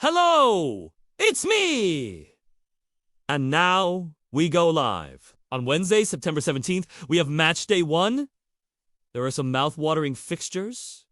Hello! It's me! And now we go live. On Wednesday, September 17th, we have match day 1. There are some mouth-watering fixtures.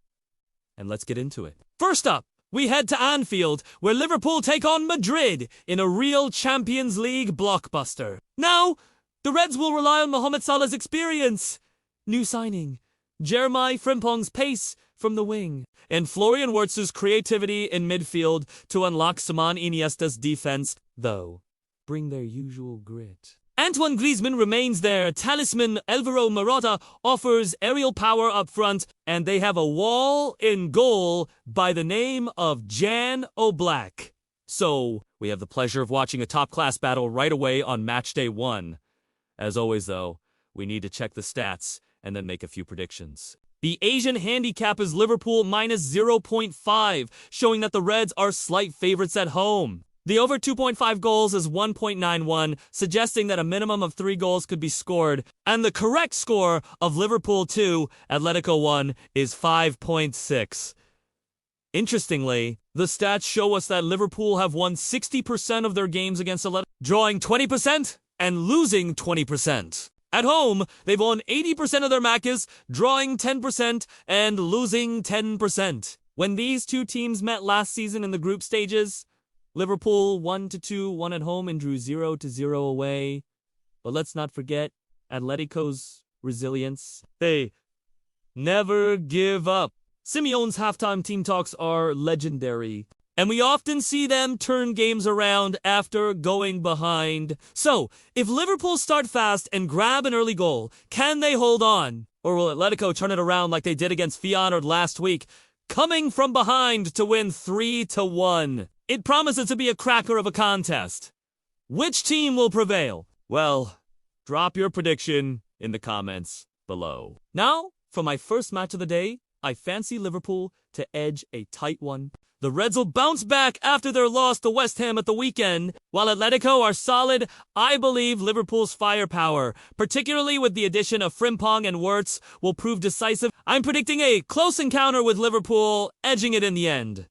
And let's get into it. First up, we head to Anfield, where Liverpool take on Madrid in a real Champions League blockbuster. Now, the Reds will rely on Mohamed Salah's experience. New signing, Jeremie Frimpong's pace from the wing, and Florian Wirtz's creativity in midfield to unlock Simone Iniesta's defense, though bring their usual grit. Antoine Griezmann remains their talisman. Álvaro Morata offers aerial power up front, and they have a wall in goal by the name of Jan Oblak. So, we have the pleasure of watching a top-class battle right away on match day 1. As always, though, we need to check the stats and then make a few predictions. The Asian handicap is Liverpool minus 0.5, showing that the Reds are slight favorites at home. The over 2.5 goals is 1.91, suggesting that a minimum of 3 goals could be scored, and the correct score of Liverpool 2, Atletico 1 is 5.6. Interestingly, the stats show us that Liverpool have won 60% of their games against Atletico, drawing 20% and losing 20%. At home, they've won 80% of their matches, drawing 10% and losing 10%. When these two teams met last season in the group stages, Liverpool 1-2 won at home and drew 0-0 away. But let's not forget Atletico's resilience. They never give up. Simeone's halftime team talks are legendary, and we often see them turn games around after going behind. So, if Liverpool start fast and grab an early goal, can they hold on? Or will Atletico turn it around like they did against Feyenoord last week, coming from behind to win 3-1? It promises to be a cracker of a contest. Which team will prevail? Well, drop your prediction in the comments below. Now, for my first match of the day, I fancy Liverpool to edge a tight one. The Reds will bounce back after their loss to West Ham at the weekend. While Atletico are solid, I believe Liverpool's firepower, particularly with the addition of Frimpong and Wirtz, will prove decisive. I'm predicting a close encounter with Liverpool, edging it in the end.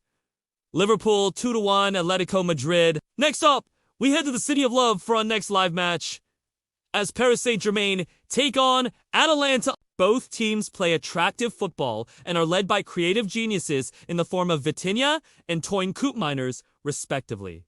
Liverpool 2-1, Atletico Madrid. Next up, we head to the City of Love for our next live match, as Paris Saint-Germain take on Atalanta. Both teams play attractive football and are led by creative geniuses in the form of Vitinha and Teun Koopmeiners, respectively.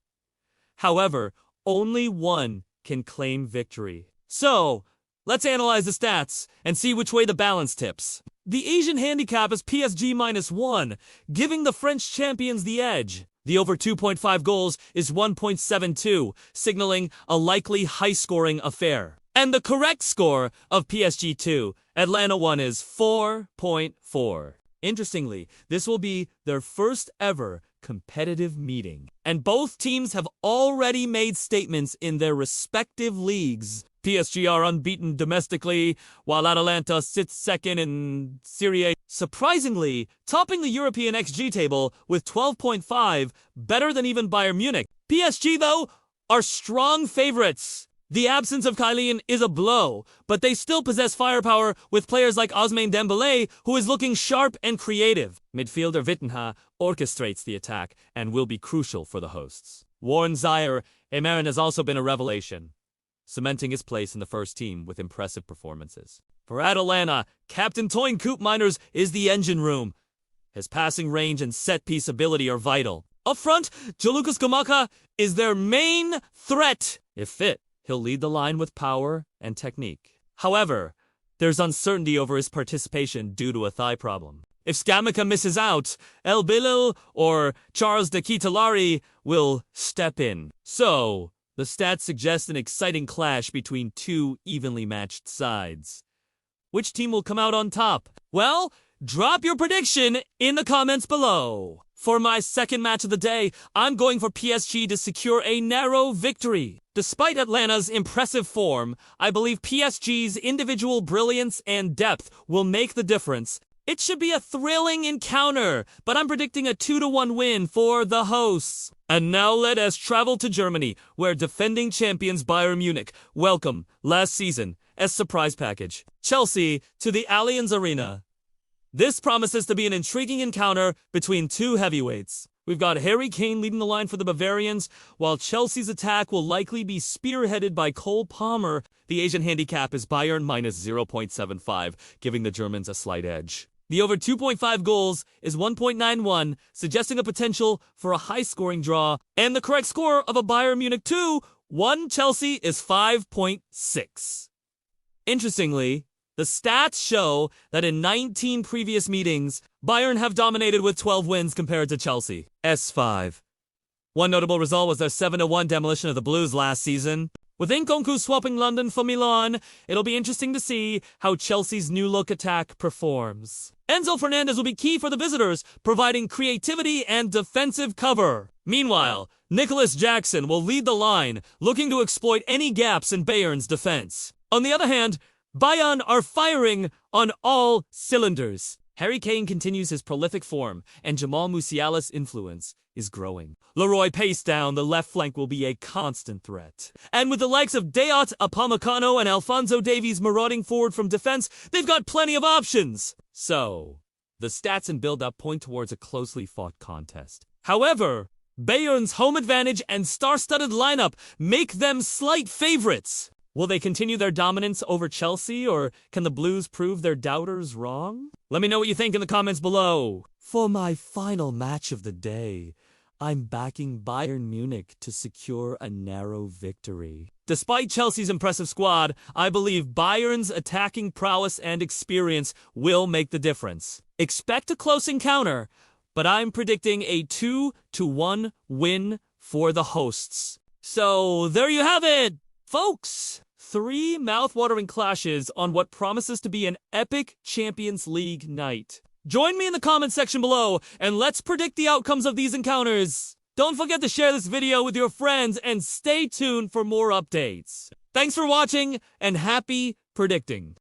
However, only one can claim victory. So, let's analyze the stats and see which way the balance tips. The Asian handicap is PSG minus 1, giving the French champions the edge. The over 2.5 goals is 1.72, signaling a likely high-scoring affair. And the correct score of PSG 2, Atlanta 1 is 4.4. Interestingly, this will be their first ever competitive meeting, and both teams have already made statements in their respective leagues. PSG are unbeaten domestically, while Atalanta sits second in Serie A, surprisingly topping the European XG table with 12.5, better than even Bayern Munich. PSG, though, are strong favorites. The absence of Kylian is a blow, but they still possess firepower with players like Ousmane Dembélé, who is looking sharp and creative. Midfielder Vitinha orchestrates the attack and will be crucial for the hosts. Warren Zaïre-Emery has also been a revelation, cementing his place in the first team with impressive performances. For Atalanta, Captain Teun Koopmeiners is the engine room. His passing range and set-piece ability are vital. Up front, Gianluca Scamacca is their main threat. If fit, he'll lead the line with power and technique. However, there's uncertainty over his participation due to a thigh problem. If Scamacca misses out, El Bilal or Charles de Ketelare will step in. So, the stats suggest an exciting clash between two evenly matched sides. Which team will come out on top? Well, drop your prediction in the comments below. For my second match of the day, I'm going for PSG to secure a narrow victory. Despite Atlanta's impressive form, I believe PSG's individual brilliance and depth will make the difference. It should be a thrilling encounter, but I'm predicting a 2-1 win for the hosts. And now let us travel to Germany, where defending champions Bayern Munich welcome last season as surprise package Chelsea to the Allianz Arena. This promises to be an intriguing encounter between two heavyweights. We've got Harry Kane leading the line for the Bavarians, while Chelsea's attack will likely be spearheaded by Cole Palmer. The Asian handicap is Bayern minus 0.75, giving the Germans a slight edge. The over 2.5 goals is 1.91, suggesting a potential for a high-scoring draw, and the correct score of a Bayern Munich 2-1 Chelsea is 5.6. Interestingly, the stats show that in 19 previous meetings, Bayern have dominated with 12 wins compared to Chelsea. S5. One notable result was their 7-1 demolition of the Blues last season. With Nkunku swapping London for Milan, it'll be interesting to see how Chelsea's new-look attack performs. Enzo Fernandez will be key for the visitors, providing creativity and defensive cover. Meanwhile, Nicholas Jackson will lead the line, looking to exploit any gaps in Bayern's defense. On the other hand, Bayern are firing on all cylinders. Harry Kane continues his prolific form, and Jamal Musiala's influence is growing. Leroy Pace down the left flank will be a constant threat. And with the likes of Dayot Upamecano and Alphonso Davies marauding forward from defense, they've got plenty of options. So, the stats and build-up point towards a closely fought contest. However, Bayern's home advantage and star-studded lineup make them slight favorites. Will they continue their dominance over Chelsea, or can the Blues prove their doubters wrong? Let me know what you think in the comments below. For my final match of the day, I'm backing Bayern Munich to secure a narrow victory. Despite Chelsea's impressive squad, I believe Bayern's attacking prowess and experience will make the difference. Expect a close encounter, but I'm predicting a 2-1 win for the hosts. So there you have it, folks. 3 mouth-watering clashes on what promises to be an epic Champions League night. Join me in the comments section below, and let's predict the outcomes of these encounters. Don't forget to share this video with your friends, and stay tuned for more updates. Thanks for watching, and happy predicting.